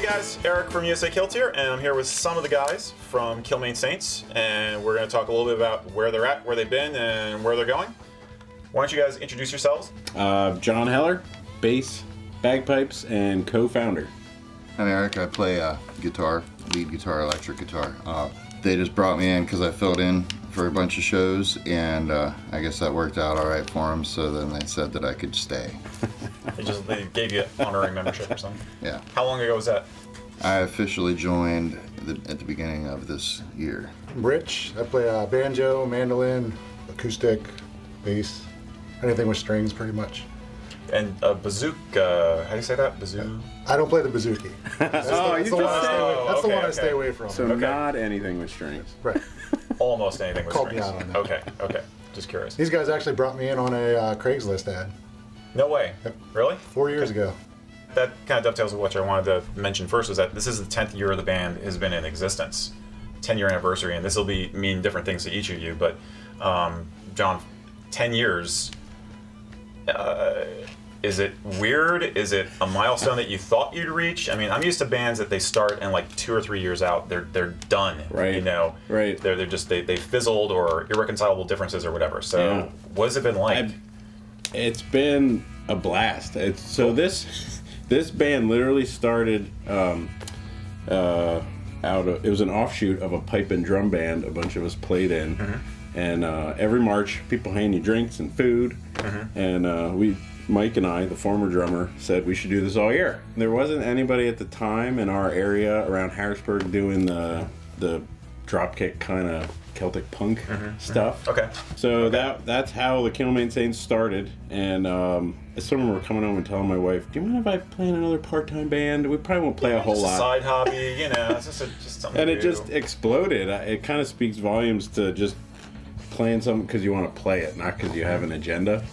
guys, Erik from USA Kilts here, and I'm here with some of the guys from Kilmaine Saints, and we're going to talk a little bit about where they're at, where they've been, and where they're going. Why don't you guys introduce yourselves? John Heller, bass, bagpipes, and co-founder. I'm Erik. I play guitar, lead guitar, electric guitar. They just brought me in because I filled in for a bunch of shows, and I guess that worked out all right for them, so then they said that I could stay. They gave you an honorary membership or something? Yeah. How long ago was that? I officially joined at the beginning of this year. I'm Rich. I play banjo, mandolin, acoustic, bass, anything with strings pretty much. And bazooka, how do you say that? Bazoo? I don't play the bouzouki. That's the one I stay away from. So not anything with strings. Right. Almost anything with Called strings. me out on that. Okay. Just curious. These guys actually brought me in on a Craigslist ad. No way. Yep. Really? 4 years ago. That kind of dovetails with what I wanted to mention first, was that this is the 10th year the band has been in existence. 10-year anniversary, and this will mean different things to each of you, but John, 10 years, is it weird? Is it a milestone that you thought you'd reach? I mean, I'm used to bands that they start and like 2 or 3 years out, they're done. Right. You know. Right. They're just they fizzled or irreconcilable differences or whatever. So what has it been like? It's been a blast. This band literally started it was an offshoot of a pipe and drum band a bunch of us played in. Mm-hmm. And every March people hand you drinks and food. Mm-hmm. And Mike and I, the former drummer, said we should do this all year. There wasn't anybody at the time in our area around Harrisburg doing the dropkick kind of Celtic punk stuff. Mm-hmm. Okay. So that's how the Kilmaine Saints started. And I still remember coming home and telling my wife, "Do you mind if I play in another part-time band? We probably won't play a whole lot." A side hobby, you know. It's just something. And to it do. just exploded. It kind of speaks volumes to just playing something because you want to play it, not because you have an agenda.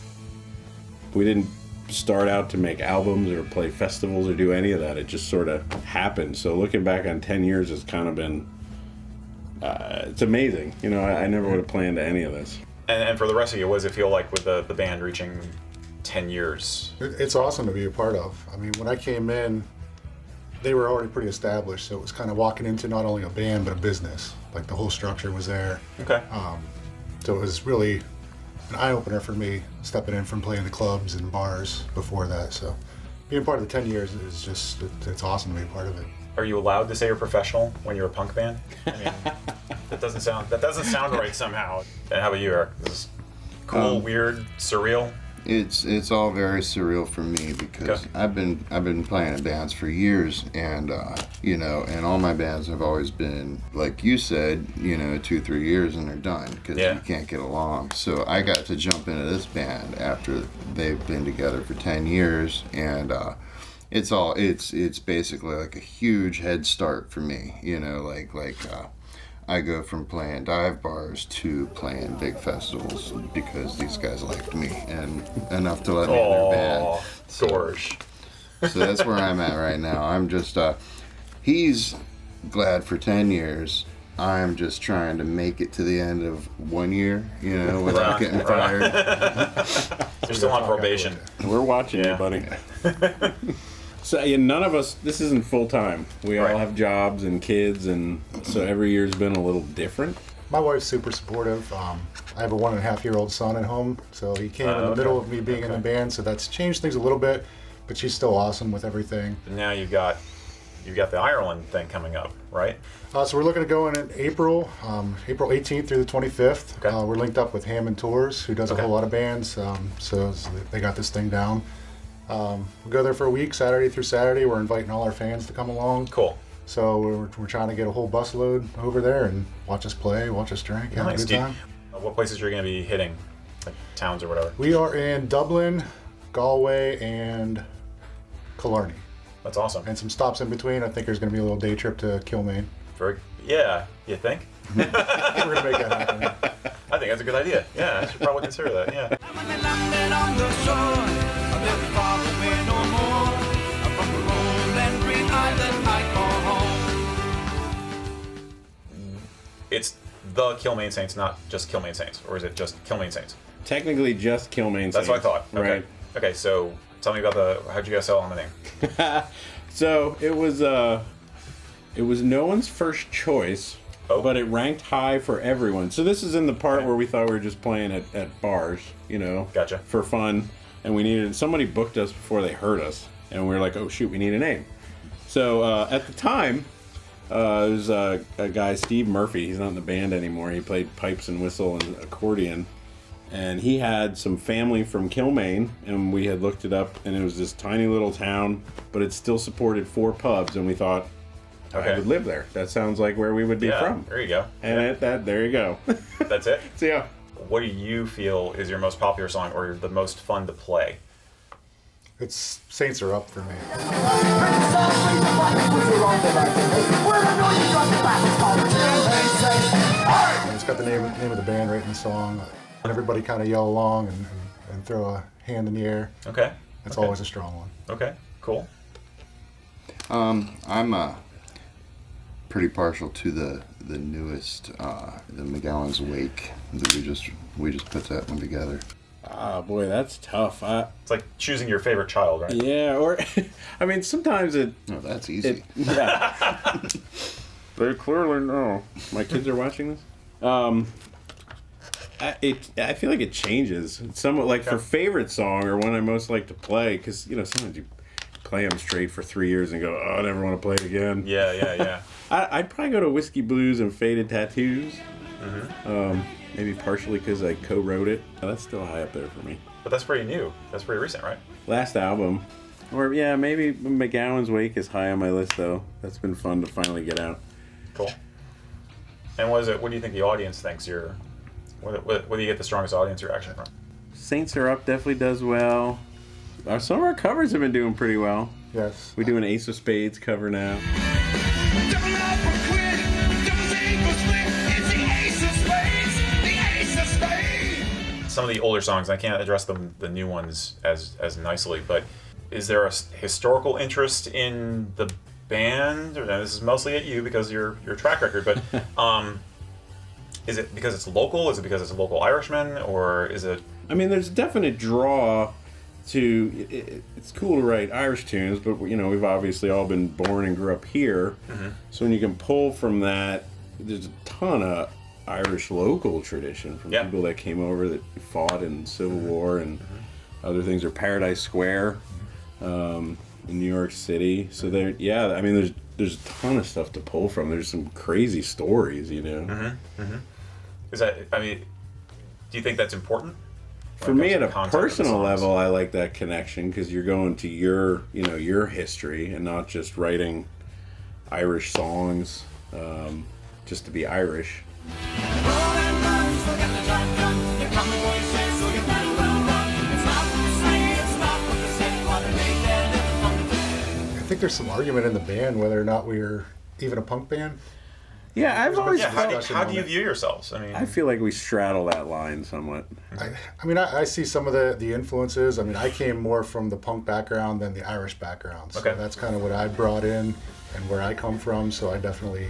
We didn't start out to make albums or play festivals or do any of that. It just sort of happened. So looking back on 10 years has kind of been, it's amazing. You know, I never would have planned any of this. And for the rest of you, what does it feel like with the band reaching 10 years? It's awesome to be a part of. I mean, when I came in, they were already pretty established, so it was kind of walking into not only a band, but a business. Like the whole structure was there. Okay. So it was really an eye-opener for me, stepping in from playing the clubs and bars before that. So being part of the 10 years is just, it's awesome to be a part of it. Are you allowed to say you're professional when you're a punk band? I mean, that doesn't sound right somehow. And how about you, Erik? This is cool, weird, surreal? It's all very surreal for me because I've been playing in bands for years, and you know, and all my bands have always been, like you said, you know, 2-3 years and they're done because you can't get along. So I got to jump into this band after they've been together for 10 years, and it's basically like a huge head start for me. You know, like I go from playing dive bars to playing big festivals because these guys liked me and enough to let me in their band. Gorge. So that's where I'm at right now. I'm just, he's glad for 10 years. I'm just trying to make it to the end of 1 year, you know, without getting fired. You're still on probation. We're watching you, buddy. So none of us, this isn't full time. We all have jobs and kids, and so every year's been a little different. My wife's super supportive. I have a 1.5-year-old son at home, so he came in the middle of me being in the band, so that's changed things a little bit, but she's still awesome with everything. Now you've got the Ireland thing coming up, right? So we're looking to go in April 18th through the 25th. Okay. We're linked up with Hammond Tours, who does a whole lot of bands, so they got this thing down. We go there for a week, Saturday through Saturday. We're inviting all our fans to come along. Cool. So we're trying to get a whole busload over there and watch us play, watch us drink, have a good time. What places are you going to be hitting, like towns or whatever? We are in Dublin, Galway, and Killarney. That's awesome. And some stops in between. I think there's going to be a little day trip to Kilmaine. You think? We're going to make that happen. I think that's a good idea. Yeah, I should probably consider that, yeah. It's the Kilmaine Saints, not just Kilmaine Saints, or is it just Kilmaine Saints? Technically just Kilmaine Saints. That's what I thought. Okay. Right. Okay, so tell me about how'd you guys settle on the name? So it was no one's first choice, but it ranked high for everyone. So this is in the part where we thought we were just playing at bars, Gotcha. for fun, and somebody booked us before they heard us, and we were like, oh shoot, we need a name. So at the time, there was a guy, Steve Murphy. He's not in the band anymore. He played pipes and whistle and accordion. And he had some family from Kilmaine, and we had looked it up, and it was this tiny little town, but it still supported 4 pubs, and we thought, I would live there. That sounds like where we would be from. There you go. And there you go. That's it? So yeah. What do you feel is your most popular song or the most fun to play? It's Saints Are Up for me. It's got the name of the band right in the song. And everybody kind of yell along and throw a hand in the air. Okay. That's always a strong one. Okay, cool. I'm pretty partial to the newest, the McGowan's Wake. That we just put that one together. Ah, boy, that's tough. It's like choosing your favorite child, right? Yeah, or I mean, sometimes it. Oh, that's easy. Yeah. They clearly know. My kids are watching this. I feel like it changes. It's somewhat like for favorite song or one I most like to play, because sometimes you play them straight for 3 years and go, oh, I never want to play it again. Yeah. I'd probably go to Whiskey Blues and Faded Tattoos. Maybe partially because I co-wrote it. That's still high up there for me. But that's pretty new. That's pretty recent, right? Last album. Or yeah, maybe McGowan's Wake is high on my list though. That's been fun to finally get out. Cool. And what do you think the audience thinks where do you get the strongest audience reaction from? Saints Are Up definitely does well. Some of our covers have been doing pretty well. Yes. We do an Ace of Spades cover now. Some of the older songs, I can't address the new ones as nicely, but is there a historical interest in the band? Or, this is mostly at you because your track record, but is it because it's local? Is it because it's a local Irishman? Or is it... I mean, there's a definite draw to... It's cool to write Irish tunes, but, we've obviously all been born and grew up here. Mm-hmm. So when you can pull from that, there's a ton of Irish local tradition from people that came over that fought in Civil War and other things, or Paradise Square in New York City. So there's a ton of stuff to pull from. There's some crazy stories, Is that, do you think that's important? For me, at a personal level, I like that connection because you're going to your history and not just writing Irish songs just to be Irish. I think there's some argument in the band whether or not we're even a punk band. Yeah, I've always felt... How do you view yourselves? I feel like we straddle that line somewhat. I see some of the influences. I came more from the punk background than the Irish background. So that's kind of what I brought in and where I come from. So I definitely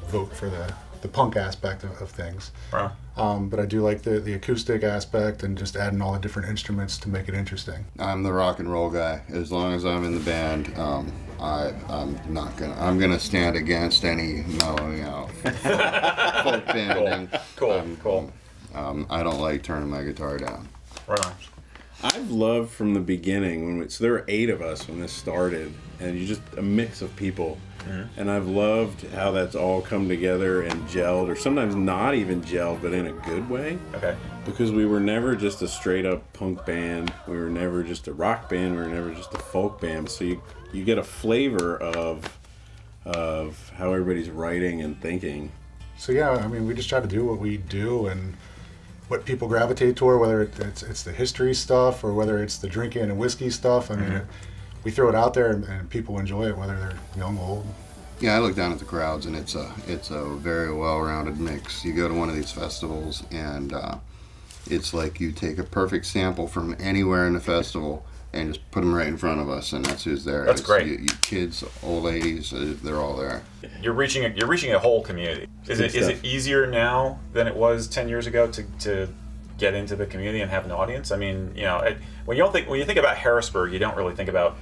vote for the punk aspect of things. Wow. But I do like the acoustic aspect and just adding all the different instruments to make it interesting. I'm the rock and roll guy. As long as I'm in the band, I'm gonna stand against any mellowing out folk banding. Cool. I don't like turning my guitar down. Right on. I've loved from the beginning so there were 8 of us when this started, and you're just a mix of people. Mm-hmm. And I've loved how that's all come together and gelled, or sometimes not even gelled, but in a good way. Okay. Because we were never just a straight up punk band. We were never just a rock band. We were never just a folk band. So you get a flavor of how everybody's writing and thinking. So we just try to do what we do and what people gravitate toward, whether it's the history stuff or whether it's the drinking and whiskey stuff. We throw it out there and people enjoy it, whether they're young or old. Yeah, I look down at the crowds and it's a very well-rounded mix. You go to one of these festivals and it's like you take a perfect sample from anywhere in the festival and just put them right in front of us, and that's who's there. That's great. You kids, old ladies, they're all there. You're reaching a whole community. Is it easier now than it was 10 years ago to get into the community and have an audience? When you think about Harrisburg, you don't really think about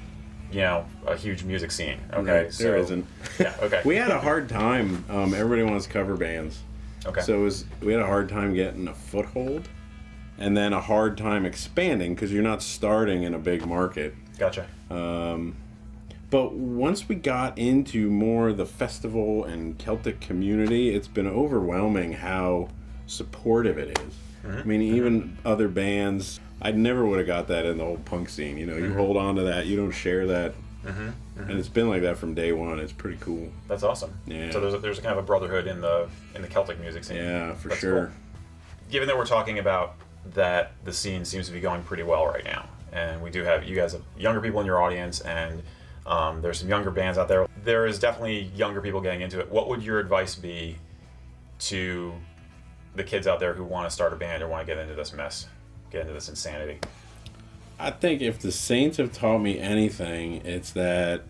a huge music scene. Okay, Right, there isn't. Yeah. Okay. We had a hard time. Everybody wants cover bands. Okay. So we had a hard time getting a foothold, and then a hard time expanding because you're not starting in a big market. Gotcha. But once we got into more the festival and Celtic community, it's been overwhelming how supportive it is. I mean, even other bands, I never would have got that in the whole punk scene. You hold on to that, you don't share that. And it's been like that from day one. It's pretty cool. That's awesome. Yeah. So there's a kind of a brotherhood in the Celtic music scene. Yeah, for That's sure. cool. Given that we're talking about that, the scene seems to be going pretty well right now, and you guys have younger people in your audience, and there's some younger bands out there. There is definitely younger people getting into it. What would your advice be to the kids out there who want to start a band or want to get into this mess, get into this insanity? I think if the Saints have taught me anything, it's that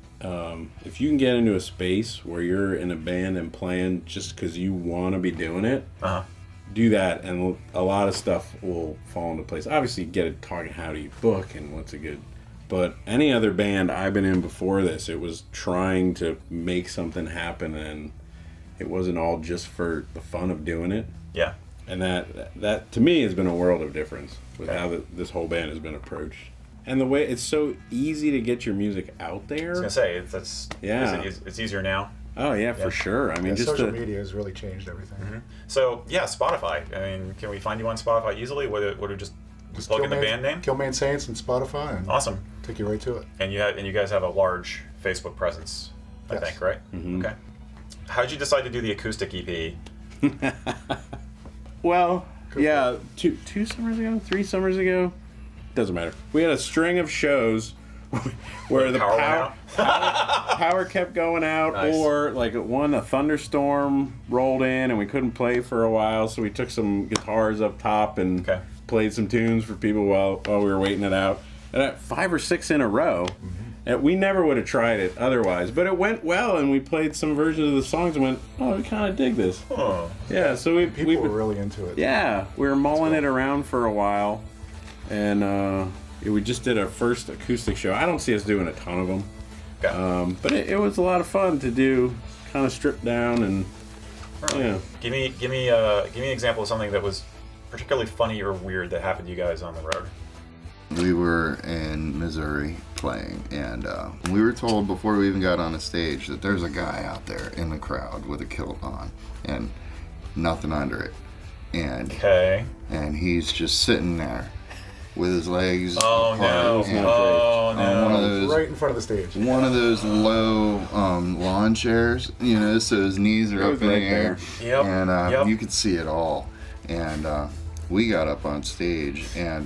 if you can get into a space where you're in a band and playing just because you want to be doing it, do that, and a lot of stuff will fall into place. Obviously, get it talking how do you book and what's a good. But any other band I've been in before this, it was trying to make something happen, and it wasn't all just for the fun of doing it. Yeah. And that to me has been a world of difference with how this whole band has been approached, and the way it's so easy to get your music out there. I was gonna say it's easier now. Oh yeah, for sure. I mean, just social media has really changed everything. So yeah, Spotify. I mean, can we find you on Spotify easily? Would it just plug in the band name? Kilmaine Saints and Spotify. And awesome. Take you right to it. And you guys have a large Facebook presence, I think, right? Okay. How'd you decide to do the acoustic EP? Well, yeah, 2 summers ago, 3 summers ago, doesn't matter. We had a string of shows where the power kept going out, Nice. or like a thunderstorm rolled in and we couldn't play for a while, so we took some guitars up top and played some tunes for people while we were waiting it out. And at 5 or 6 in a row. And we never would have tried it otherwise, but it went well, and we played some versions of the songs and went, oh, we kind of dig this. Oh. Yeah, so People were really into it. Yeah, we were mulling it around for a while, and we just did our first acoustic show. I don't see us doing a ton of them, but it was a lot of fun to do, kind of stripped down, and yeah. Give me an example of something that was particularly funny or weird that happened to you guys on the road. We were in Missouri playing, and we were told before we even got on the stage that there's a guy out there in the crowd with a kilt on and nothing under it, and he's just sitting there with his legs apart, no. one of those, right in front of the stage. One of those low lawn chairs, so his knees are up in the air, and you could see it all. And we got up on stage, and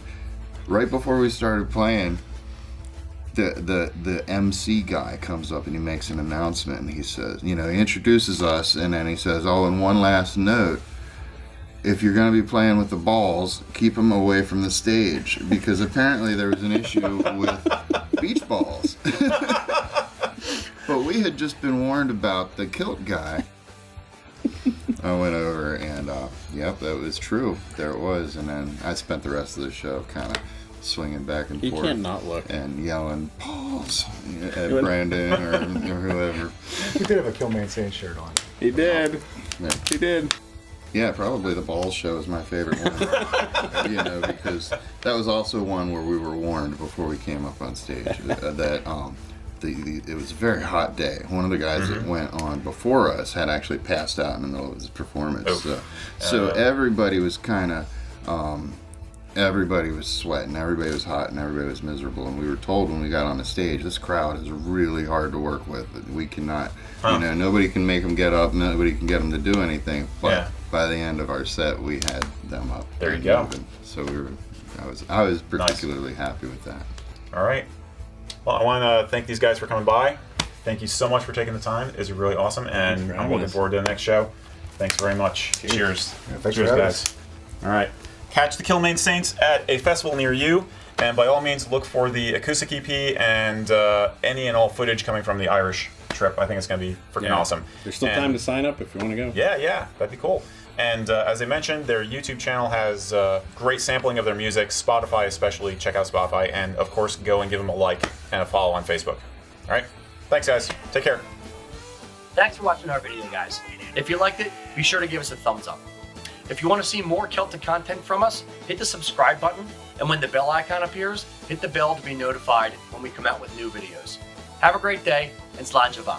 right before we started playing, the MC guy comes up and he makes an announcement, and he says, he introduces us, and then he says, oh, and one last note, if you're going to be playing with the balls, keep them away from the stage, because apparently there was an issue with beach balls. But we had just been warned about the kilt guy. I went over, and that was true. There it was. And then I spent the rest of the show kind of swinging back and forth. You can't not look. And yelling, balls, at Brandon or whoever. He did have a Kilmaine Saints shirt on. He did. Yeah. He did. Yeah, probably the balls show is my favorite one. Because that was also one where we were warned before we came up on stage that it was a very hot day. One of the guys that went on before us had actually passed out in the middle of his performance. So everybody was kind of, everybody was sweating, everybody was hot, and everybody was miserable. And we were told when we got on the stage, this crowd is really hard to work with. We cannot, nobody can make them get up, nobody can get them to do anything. But by the end of our set, we had them up. There you go. Moving. So I was particularly happy with that. All right. Well, I want to thank these guys for coming by. Thank you so much for taking the time. It's really awesome, and I'm looking forward to the next show. Thanks very much. Cheers. Cheers, guys. All right. Catch the Kilmaine Saints at a festival near you, and by all means, look for the acoustic EP and any and all footage coming from the Irish trip. I think it's going to be freaking awesome. There's still time to sign up if you want to go. Yeah, that'd be cool. And as I mentioned, their YouTube channel has great sampling of their music, Spotify especially. Check out Spotify. And, of course, go and give them a like and a follow on Facebook. All right. Thanks, guys. Take care. Thanks for watching our video, guys. If you liked it, be sure to give us a thumbs up. If you want to see more Celtic content from us, hit the subscribe button, and when the bell icon appears, hit the bell to be notified when we come out with new videos. Have a great day, and Slán Java.